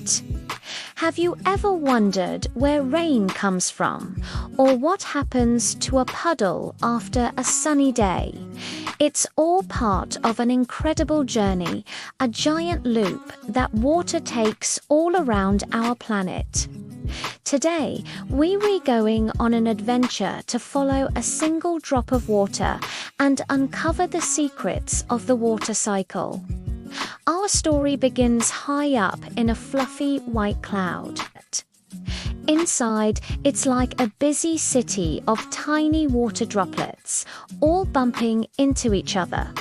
But have you ever wondered where rain comes from, or what happens to a puddle after a sunny day? It's all part of an incredible journey, a giant loop that water takes all around our planet. Today, we're going on an adventure to follow a single drop of water and uncover the secrets of the water cycle. Our story begins high up in a fluffy white cloud. Inside, it's like a busy city of tiny water droplets, all bumping into each other.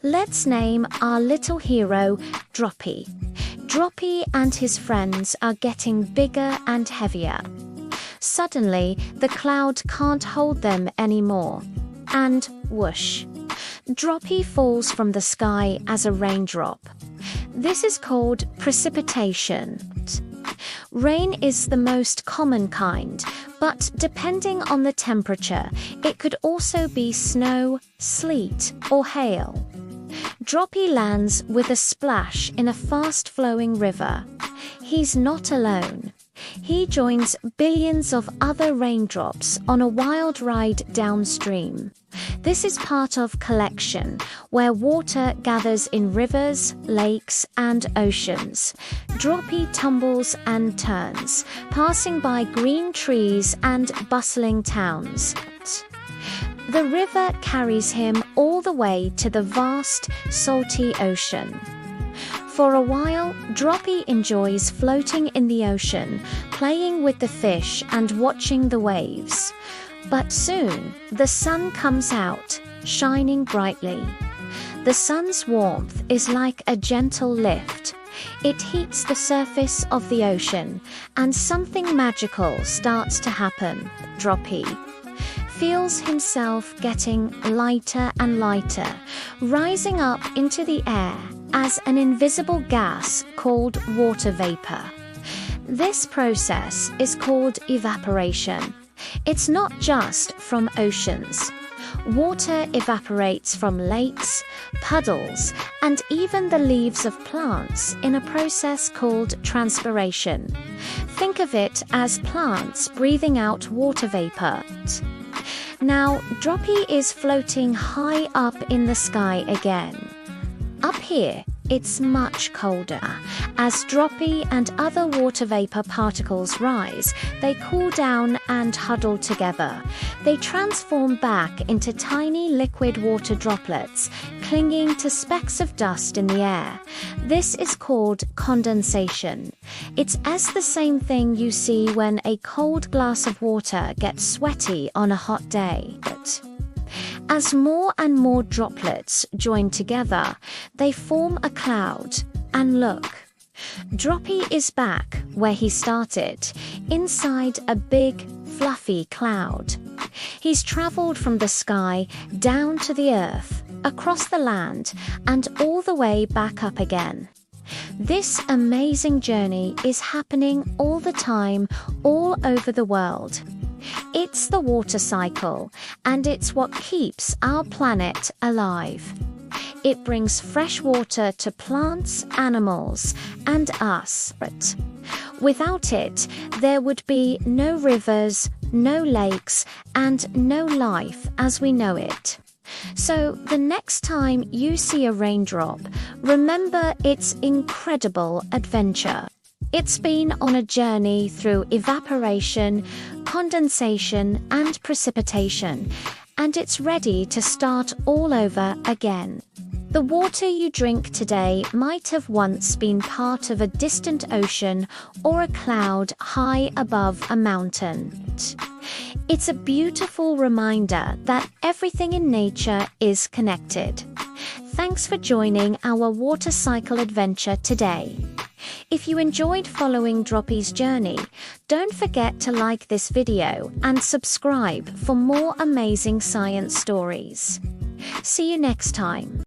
Let's name our little hero Droppy. Droppy and his friends are getting bigger and heavier. Suddenly, the cloud can't hold them anymore. And whoosh! Droppy falls from the sky as a raindrop. This is called precipitation. Rain is the most common kind, but depending on the temperature, it could also be snow, sleet, or hail. Droppy lands with a splash in a fast-flowing river. He's not alone. He joins billions of other raindrops on a wild ride downstream. This is part of collection, where water gathers in rivers, lakes, and oceans. Droppy tumbles and turns, passing by green trees and bustling towns. The river carries him all the way to the vast, salty ocean. For a while, Droppy enjoys floating in the ocean, playing with the fish and watching the waves. But soon, the sun comes out, shining brightly. The sun's warmth is like a gentle lift. It heats the surface of the ocean, and something magical starts to happen. Droppy feels himself getting lighter and lighter, rising up into the air as an invisible gas called water vapor. This process is called evaporation. It's not just from oceans. Water evaporates from lakes, puddles, and even the leaves of plants in a process called transpiration. Think of it as plants breathing out water vapor. Now, Droppy is floating high up in the sky again. Up here, it's much colder. As Droppy and other water vapor particles rise, they cool down and huddle together. They transform back into tiny liquid water droplets, clinging to specks of dust in the air. This is called condensation. It's as the same thing you see when a cold glass of water gets sweaty on a hot day. As more and more droplets join together, they form a cloud. And look, Droppy is back where he started, inside a big, fluffy cloud. He's traveled from the sky down to the earth, across the land, and all the way back up again. This amazing journey is happening all the time, all over the world. It's the water cycle, and it's what keeps our planet alive. It brings fresh water to plants, animals, and us. But without it, there would be no rivers, no lakes, and no life as we know it. So the next time you see a raindrop, remember its incredible adventure. It's been on a journey through evaporation, condensation, and precipitation, and it's ready to start all over again. The water you drink today might have once been part of a distant ocean or a cloud high above a mountain. It's a beautiful reminder that everything in nature is connected. Thanks for joining our water cycle adventure today. If you enjoyed following Droppy's journey, don't forget to like this video and subscribe for more amazing science stories. See you next time.